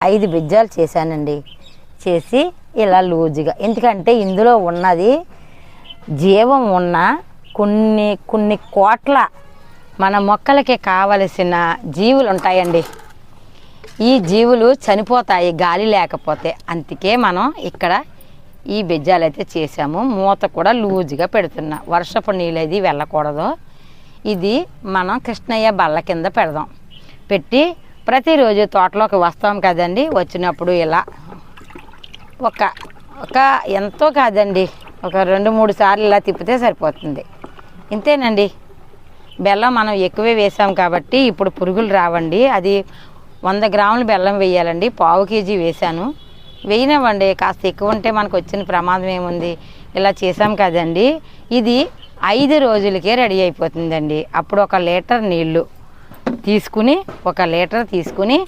5 బిజ్జాలు చేశానండి. చేసి ఇలా లూజుగా, ఎందుకంటే ఇందులో ఉన్నది జీవం ఉన్న కొన్ని కోట్ల మన మొక్కలకి కావలసిన జీవులు ఉంటాయండి. ఈ జీవులు చనిపోతాయి గాలి లేకపోతే. అందుకే మనం ఇక్కడ ఈ బిజ్జాలు అయితే చేసాము. మూత కూడా లూజుగా పెడుతున్నా, వర్షపు నీళ్ళు అది వెళ్ళకూడదు. ఇది మనం కృష్ణయ్య బల్ల కింద పెడదాం. పెట్టి ప్రతిరోజు తోటలోకి వస్తాం కదండి, వచ్చినప్పుడు ఇలా ఒక ఎంతో కాదండి, ఒక 2-3 సార్లు ఇలా తిప్పితే సరిపోతుంది. ఇంతేనండి. బెల్లం మనం ఎక్కువే వేసాం కాబట్టి ఇప్పుడు పురుగులు రావండి. అది 100 గ్రాముల బెల్లం వేయాలండి. 1/4 కేజీ వేసాను. వేయనివ్వండి, కాస్త ఎక్కువ ఉంటే మనకు వచ్చిన ప్రమాదం ఏముంది. ఇలా చేసాం కదండి. ఇది 5 రోజులకే రెడీ అయిపోతుందండి. అప్పుడు 1 లీటర్ నీళ్ళు తీసుకుని 1 లీటర్ తీసుకుని